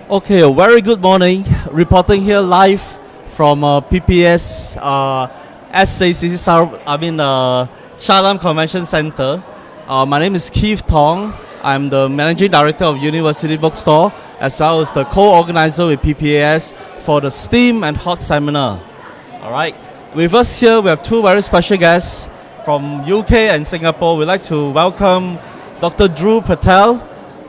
Okay, a very good morning. Reporting here live from PPAS SACC, Shah Alam Convention Centre. My name is Thong. I'm the Managing Director of University Bookstore, as well as the co-organizer with PPAS for the STEAM and Hot Seminar. Alright, with us here we have two very special guests from UK and Singapore. We'd like to welcome Dr. Dhruv Patel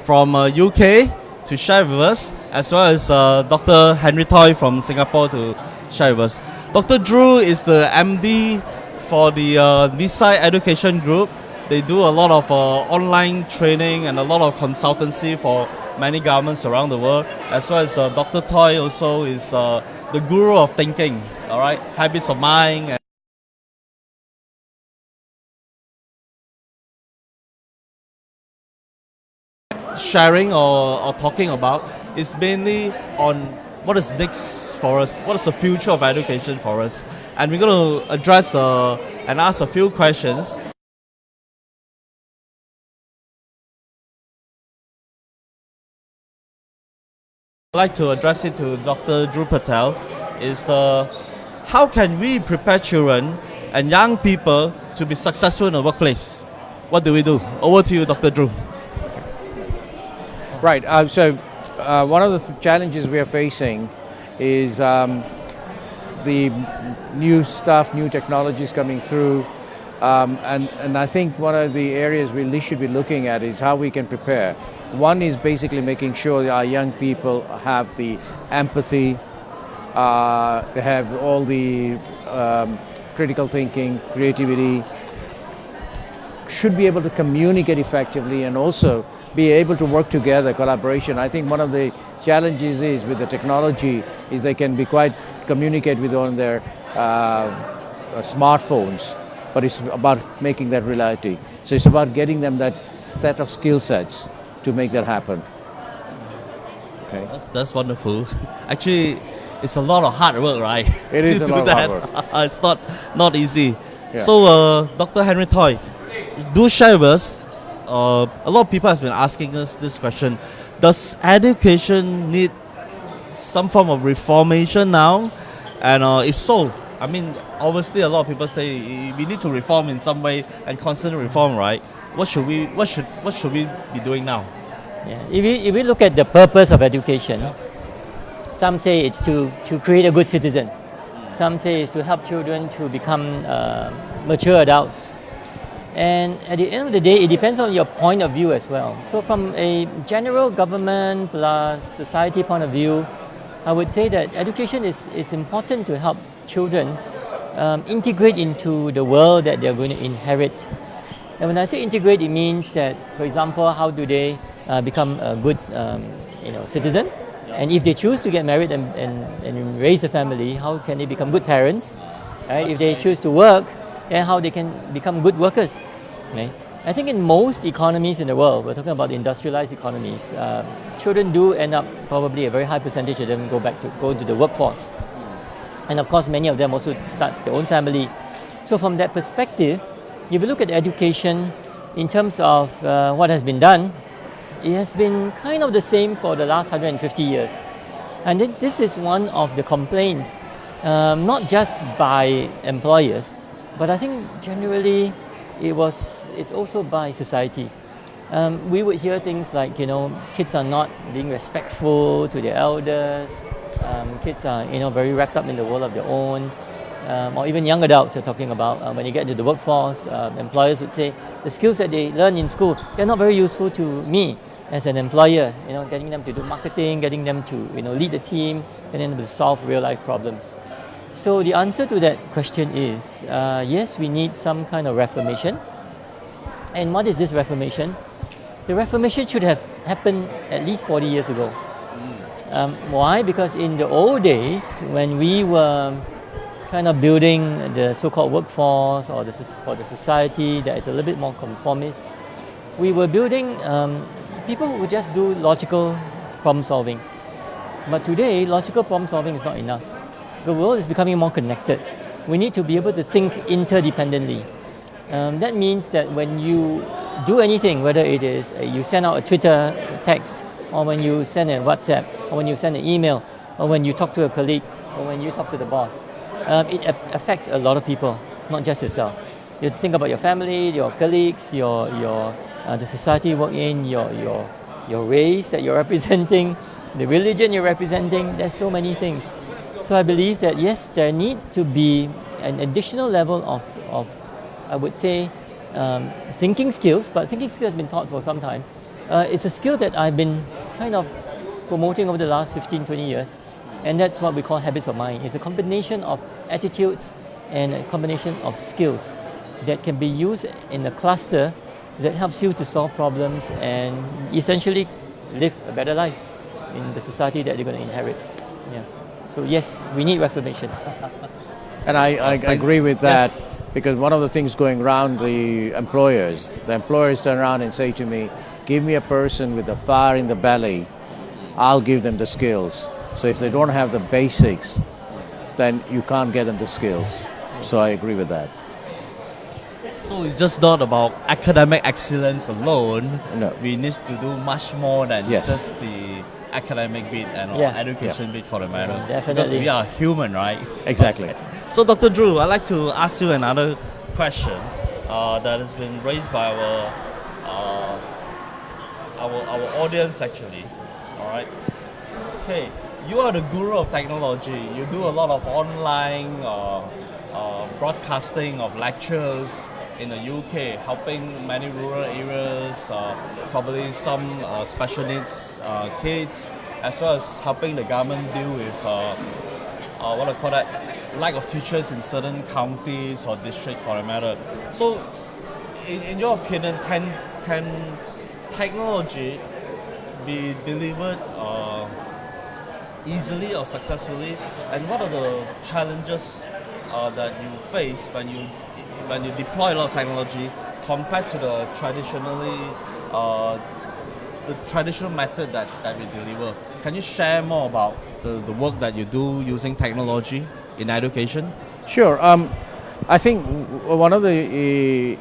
from UK to share with us, as well as Dr. Henry Toy from Singapore to share with us. Dr. Dhruv is the MD for the Nisai Education Group. They do a lot of online training and a lot of consultancy for many governments around the world, as well as Dr. Toy also is the guru of thinking, all right, habits of mind. And sharing or talking about is mainly on what is next for us, what is the future of education for us. And we're going to address and ask a few questions. I'd like to address it to Dr. Dhruv Patel is how can we prepare children and young people to be successful in the workplace? What do we do? Over to you, Dr. Dhruv. Right. So one of the challenges we are facing is the new stuff, new technologies coming through. And I think one of the areas we should be looking at is how we can prepare. One is basically making sure that our young people have the empathy, they have all the critical thinking, creativity, should be able to communicate effectively and also be able to work together, collaboration. I think one of the challenges is with the technology is they can be quite communicate with on their smartphones, but it's about making that reality. So it's about getting them that set of skill sets to make that happen. Okay. That's wonderful. Actually, it's a lot of hard work, right? It is a lot of hard work. It's not easy. Yeah. So, Dr. Henry Toy, do share with us. A lot of people have been asking us this question: does education need some form of reformation now? And if so, I mean, obviously a lot of people say we need to reform in some way and constant reform, right? What should we be doing now? Yeah. If we look at the purpose of education, some say it's to create a good citizen. Some say it's to help children to become mature adults. And at the end of the day, it depends on your point of view as well. So from a general government plus society point of view, I would say that education is important to help children integrate into the world that they're going to inherit. And when I say integrate, it means that, for example, how do they become a good citizen? And if they choose to get married and raise a family, how can they become good parents? Right? If they choose to work, and how they can become good workers. Right? I think in most economies in the world, we're talking about industrialized economies, children do end up, probably a very high percentage of them go to the workforce. And of course, many of them also start their own family. So from that perspective, if you look at education in terms of what has been done, it has been kind of the same for the last 150 years. And this is one of the complaints, not just by employers, but I think generally it's also by society. We would hear things like, kids are not being respectful to their elders, kids are, very wrapped up in the world of their own, or even young adults are talking about when you get into the workforce, employers would say the skills that they learn in school, they're not very useful to me as an employer, getting them to do marketing, getting them to, lead the team, getting them to solve real life problems. So the answer to that question is, yes, we need some kind of reformation. And what is this reformation? The reformation should have happened at least 40 years ago. Why? Because in the old days, when we were kind of building the so-called workforce or for the society that is a little bit more conformist, we were building people who would just do logical problem solving. But today, logical problem solving is not enough. The world is becoming more connected. We need to be able to think interdependently. That means that when you do anything, whether it is you send out a Twitter text or when you send a WhatsApp or when you send an email, or when you talk to a colleague, or when you talk to the boss. It affects a lot of people, not just yourself. You think about your family, your colleagues, the society you work in, your race that you're representing, the religion you're representing. There's so many things. So I believe that yes, there need to be an additional level of I would say, thinking skills, but thinking skills has been taught for some time. It's a skill that I've been kind of promoting over the last 15, 20 years, and that's what we call habits of mind. It's a combination of attitudes and a combination of skills that can be used in a cluster that helps you to solve problems and essentially live a better life in the society that you're going to inherit. Yeah. So yes, we need reformation. And I agree with that, Yes. because one of the things going around the employers turn around and say to me, give me a person with a fire in the belly, I'll give them the skills. So if they don't have the basics, then you can't get them the skills. So I agree with that. So it's just not about academic excellence alone. No. We need to do much more than Yes. just the academic bit and or Yeah. education bit for the matter. Because Definitely. we are human, right? Exactly. So Dr. Dhruv, I'd like to ask you another question that has been raised by our audience actually. All right. Okay, you are the guru of technology. You do a lot of online broadcasting of lectures in the UK, helping many rural areas, probably some special needs kids, as well as helping the government deal with what I call that, lack of teachers in certain counties or districts for a matter. So, in your opinion, can technology be delivered easily or successfully, and what are the challenges that you face when you deploy a lot of technology compared to the traditional method that we deliver? Can you share more about the work that you do using technology in education? Sure. I think one of the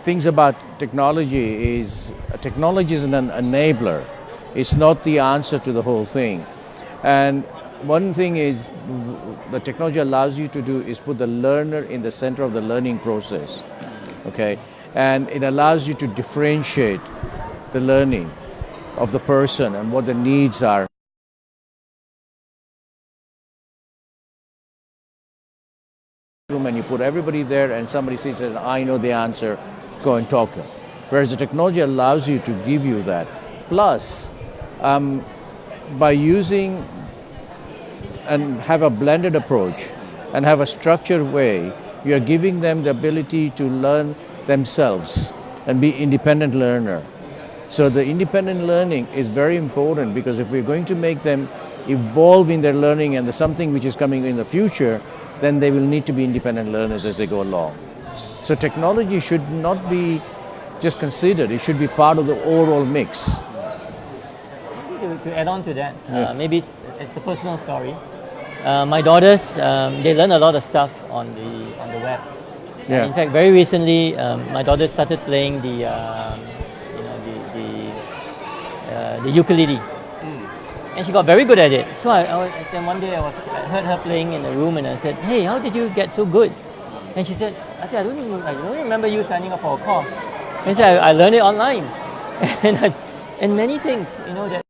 things about technology is an enabler. It's not the answer to the whole thing. And one thing is the technology allows you to do is put the learner in the center of the learning process. Okay? And it allows you to differentiate the learning of the person and what the needs are. And you put everybody there and somebody says, I know the answer, go and talk to them. Whereas the technology allows you to give you that. Plus, by using and have a blended approach and have a structured way, you are giving them the ability to learn themselves and be independent learner. So the independent learning is very important, because if we're going to make them evolve in their learning and there's something which is coming in the future, then they will need to be independent learners as they go along. So technology should not be just considered, it should be part of the overall mix. To add on to that, maybe it's a personal story. My daughters, they learn a lot of stuff on the web. Yeah. In fact, very recently, my daughter started playing the ukulele, and she got very good at it. So I one day I heard her playing in a room, and I said, "Hey, how did you get so good?" And she said, "I don't remember you signing up for a course." And she said, "I learned it online," and many things, that.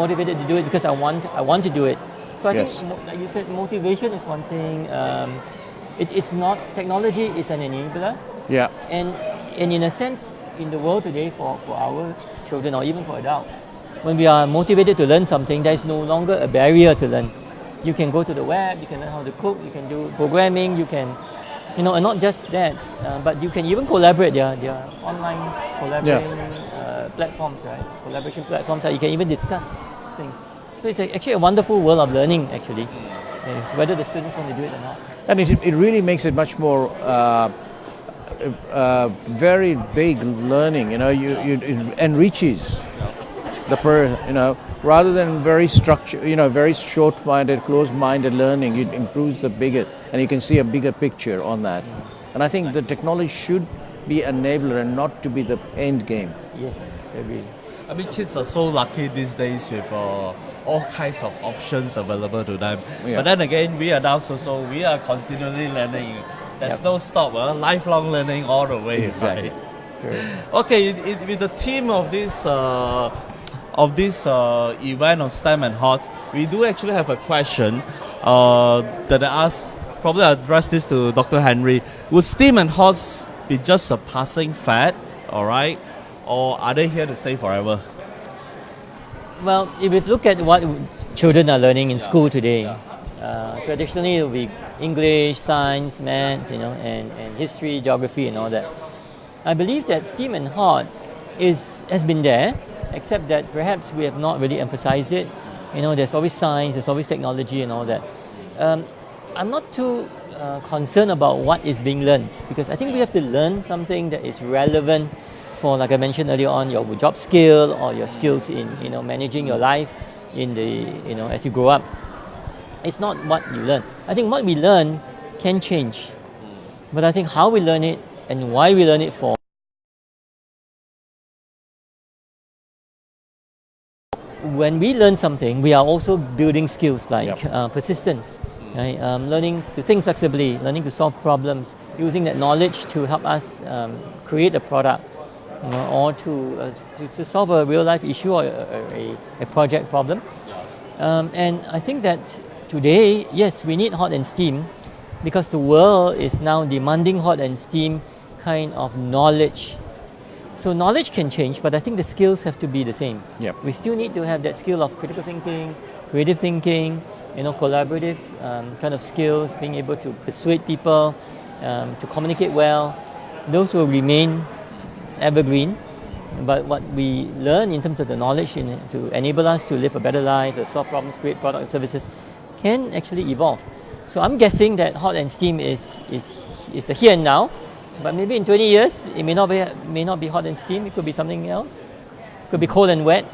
Motivated to do it because I want to do it. So I Yes. think, like you said, motivation is one thing. It's not, technology is an enabler, Yeah. and in a sense, in the world today, for our children or even for adults, when we are motivated to learn something, there is no longer a barrier to learn. You can go to the web, you can learn how to cook, you can do programming, you can, and not just that, but you can even collaborate. There are online collaborating platforms, right? Collaboration platforms that you can even discuss things. So it's actually a wonderful world of learning, actually. It's whether the students want to do it or not. And it really makes it much more very big learning. It enriches the rather than very structured, very short-minded, closed-minded learning. It improves and you can see a bigger picture on that. And I think the technology should be enabler and not to be the end game. Yes, agree. I mean, kids are so lucky these days with all kinds of options available to them. Yeah. But then again, we adults also, we are continually learning. There's Yep. no stop, lifelong learning all the way. Exactly. Right? True. Okay, with the theme of this event on STEM and HOTS, we do actually have a question that I asked. Probably I'll address this to Dr. Henry. Would STEM and HOTS be just a passing fad, all right, or are they here to stay forever? Well, if you look at what children are learning in school today, traditionally it will be English, science, maths, and history, geography, and all that. I believe that STEAM and HOT has been there, except that perhaps we have not really emphasized it. There's always science, there's always technology, and all that. I'm not too concerned about what is being learned, because I think we have to learn something that is relevant for, like I mentioned earlier on, your job skill or your skills in managing your life as you grow up. It's not what you learn. I think what we learn can change, but I think how we learn it and why we learn it for. When we learn something, we are also building skills like persistence, right? Learning to think flexibly, learning to solve problems, using that knowledge to help us create a product, or to solve a real life issue or a project problem. And I think that today, yes, we need hot and steam, because the world is now demanding hot and steam kind of knowledge. So knowledge can change, but I think the skills have to be the same. Yep. We still need to have that skill of critical thinking, creative thinking, collaborative kind of skills, being able to persuade people, to communicate well. Those will remain evergreen. But what we learn in terms of the knowledge to enable us to live a better life, to solve problems, create products and services, can actually evolve. So I'm guessing that hot and steam is the here and now. But maybe in 20 years, it may not be hot and steam. It could be something else. It could be cold and wet.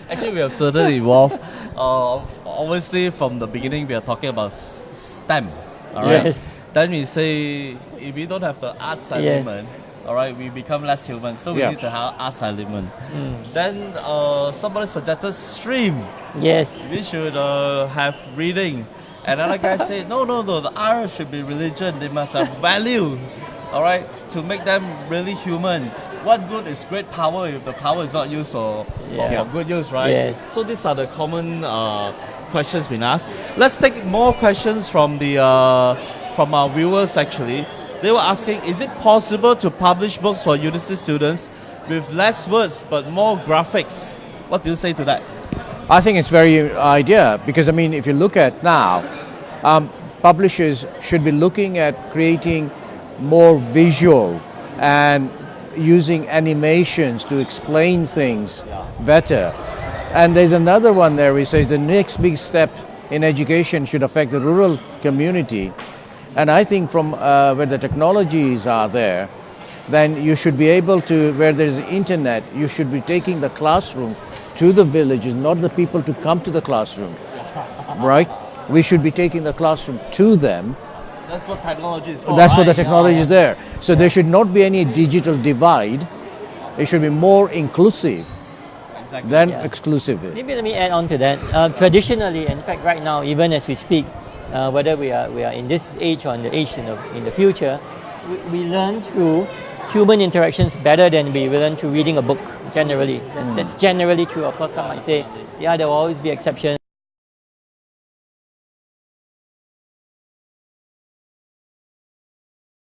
Actually, we have certainly evolved. Obviously, from the beginning, we are talking about STEM. All right. Yes. Then we say if we don't have the arts element, all right, we become less human. So we need to have arts element. Then somebody suggested stream. Yes. We should have reading. Another guy said, no, the art should be religion. They must have value, all right, to make them really human. What good is great power if the power is not used for good use, right? Yes. So these are the common questions being asked. Let's take more questions from our viewers. Actually, they were asking, is it possible to publish books for university students with less words but more graphics? What do you say to that? I think it's very idea, because I mean, if you look at now, publishers should be looking at creating more visual and using animations to explain things better. And there's another one there which says the next big step in education should affect the rural community. And I think from where the technologies are there, then you should be able to, where there's internet, you should be taking the classroom to the villages, not the people to come to the classroom, right? We should be taking the classroom to them. That's what technology is for. That's what the technology is there. So there should not be any digital divide. It should be more inclusive than exclusive. Maybe let me add on to that. Traditionally, in fact, right now, even as we speak, whether we are in this age or in the age in the future, we learn through human interactions better than we learn through reading a book. Generally, that's generally true. Of course, some might say, there will always be exceptions.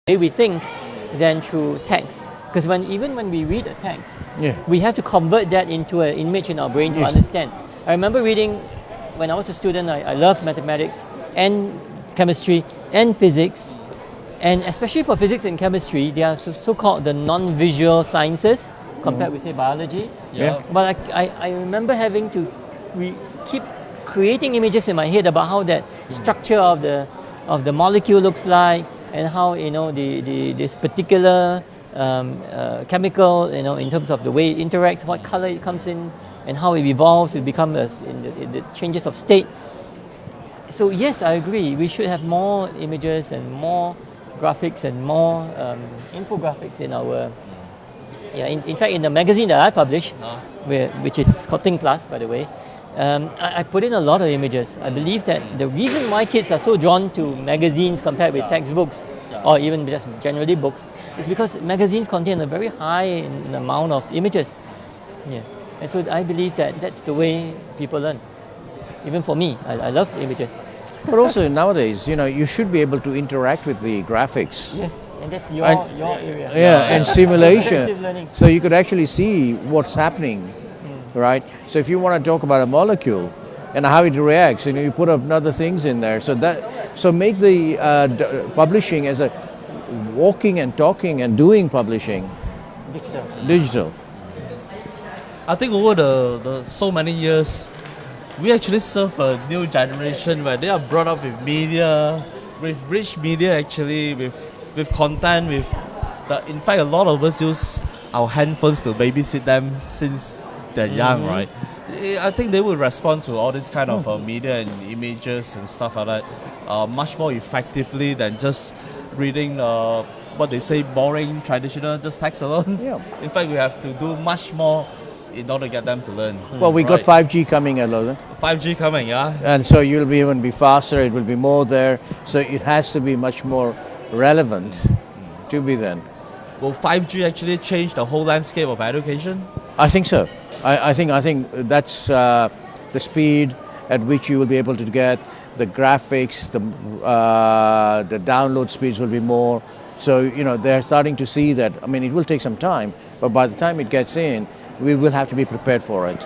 We think than through text, because even when we read a text, we have to convert that into an image in our brain to understand. I remember reading when I was a student. I loved mathematics and chemistry and physics, and especially for physics and chemistry, they are so-called the non-visual sciences compared with, say, biology. But I remember having to keep creating images in my head about how that structure of the molecule looks like, and how this particular chemical, in terms of the way it interacts, what color it comes in, and how it evolves, it becomes in the changes of state. So yes, I agree. We should have more images and more graphics and more infographics in our. Yeah, in fact, in the magazine that I publish, which is called Think Plus, by the way, I put in a lot of images. I believe that the reason why kids are so drawn to magazines compared with textbooks, or even just generally books, is because magazines contain a very high amount of images. Yeah. And so I believe that that's the way people learn. Even for me, I love images. But also nowadays, you should be able to interact with the graphics. Yes, and that's your area. Yeah, and simulation. Interactive learning. So you could actually see what's happening, right? So if you want to talk about a molecule and how it reacts, you put up other things in there. So make the publishing as a walking and talking and doing publishing digital. I think over the so many years, we actually serve a new generation where they are brought up with media, with rich media actually, with content, in fact a lot of us use our handphones to babysit them since they're young, right? I think they will respond to all this kind of media and images and stuff like that much more effectively than just reading what they say boring, traditional, just text alone. Yeah. In fact, we have to do much more in order to get them to learn. Well, we got 5G coming at Logan. 5G coming, yeah. And so you'll even be faster, it will be more there. So it has to be much more relevant to be then. Will 5G actually change the whole landscape of education? I think so. I think that's the speed at which you will be able to get the graphics, the download speeds will be more. So, they're starting to see that. I mean, it will take some time, but by the time it gets in, we will have to be prepared for it.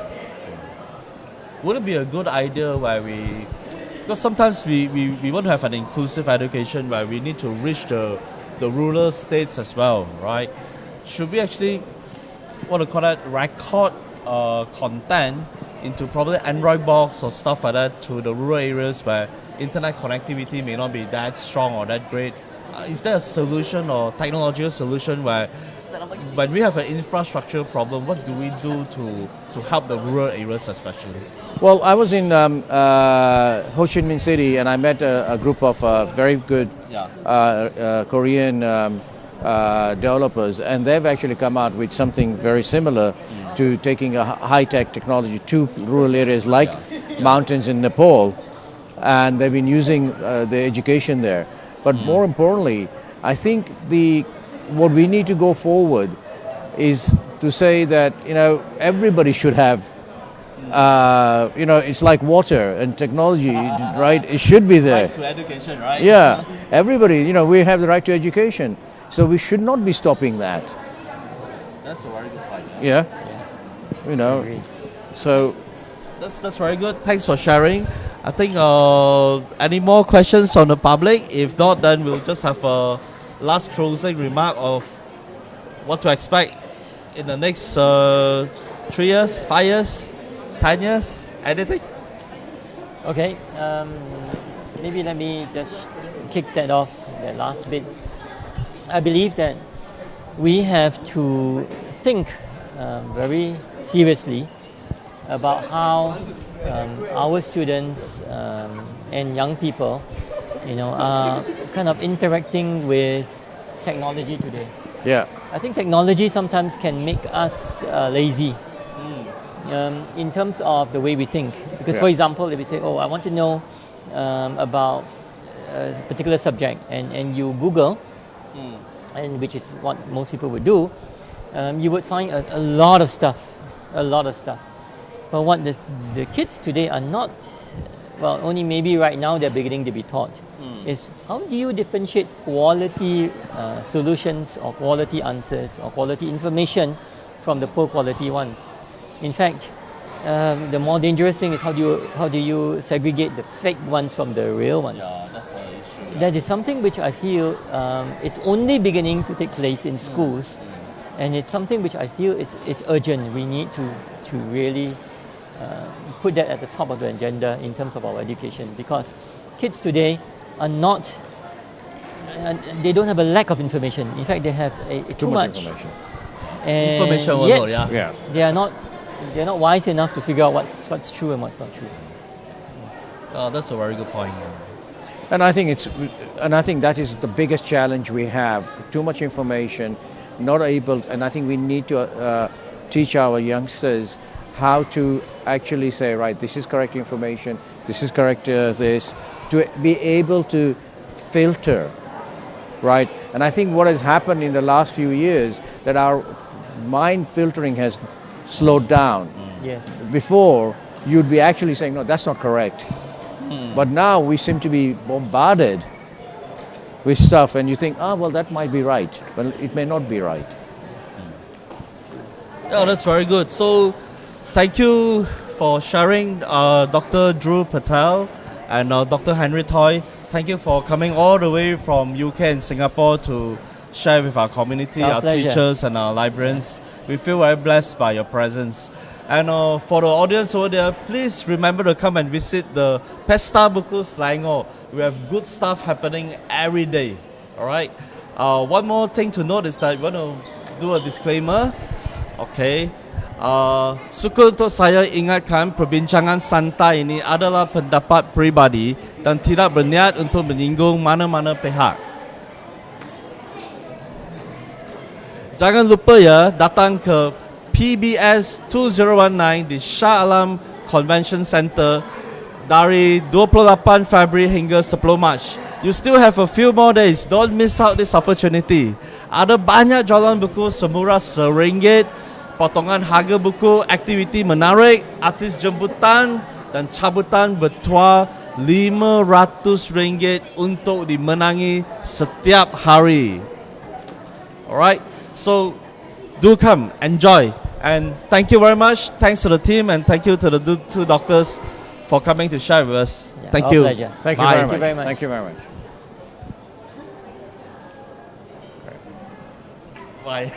Would it be a good idea where because sometimes we want to have an inclusive education where we need to reach the rural states as well, right? Should we actually, record content into probably Android box or stuff like that to the rural areas where internet connectivity may not be that strong or that great? Is there a solution or technological solution where when we have an infrastructure problem, what do we do to help the rural areas especially? Well, I was in Ho Chi Minh City and I met a group of very good Korean developers, and they've actually come out with something very similar to taking a high-tech technology to rural areas like mountains in Nepal, and they've been using the education there. But more importantly, I think what we need to go forward is to say that everybody should have it's like water and technology, right? It should be there. Right to education, right? Yeah, everybody, we have the right to education, so we should not be stopping that. That's a very good point. Yeah, so that's very good. Thanks for sharing. I think any more questions from the public? If not, then we'll just have a last closing remark of what to expect in the next 3 years, 5 years, 10 years, anything? Okay, maybe let me just kick that off, that last bit. I believe that we have to think very seriously about how our students and young people, are kind of interacting with technology today. yeah, I think technology sometimes can make us lazy in terms of the way we think. Because, for example, if we say, I want to know about a particular subject, and you Google, and which is what most people would do, you would find a lot of stuff. But what the kids today are not, only maybe right now they're beginning to be taught, is how do you differentiate quality solutions or quality answers or quality information from the poor quality ones. In fact, the more dangerous thing is how do you segregate the fake ones from the real ones. Yeah, that's the issue. That is something which I feel it's only beginning to take place in schools, and it's something which I feel it's urgent. We need to really put that at the top of the agenda in terms of our education, because kids today are not, they don't have a lack of information. In fact, they have too much information. And Information yet, overload, yeah. they're not wise enough to figure out what's true and what's not true. That's a very good point. And I think that is the biggest challenge we have. Too much information, not able, and I think we need to teach our youngsters how to actually say, right, this is correct information, this is correct this, to be able to filter, right? And I think what has happened in the last few years, that our mind filtering has slowed down. Yes. Before, you'd be actually saying, no, that's not correct. But now we seem to be bombarded with stuff, and you think, well, that might be right, but it may not be right. Yeah, that's very good. So, thank you for sharing, Dr. Dhruv Patel and Dr. Henry Toy. Thank you for coming all the way from UK and Singapore to share with our community, Our our pleasure. teachers and our librarians. We feel very blessed by your presence. And for the audience over there, please remember to come and visit the Pesta Buku Selangor. We have good stuff happening every day. All right. One more thing to note is that we want to do a disclaimer. Okay. Suka untuk saya ingatkan perbincangan santai ini adalah pendapat pribadi dan tidak berniat untuk menyinggung mana-mana pihak. Jangan lupa ya, datang ke PBS 2019 di Shah Alam Convention Centre dari 28 Februari hingga 10 Mac. You still have a few more days. Don't miss out this opportunity. Ada banyak jualan buku semurah RM1, potongan harga buku, aktiviti menarik, artis jemputan dan cabutan bertuah RM500 untuk dimenangi setiap hari. Alright, so do come, enjoy. And thank you very much. Thanks to the team and thank you to the two doctors for coming to share with us. Yeah, Thank our you. pleasure. Thank you Bye. very Thank you very much. Thank you very much. Bye.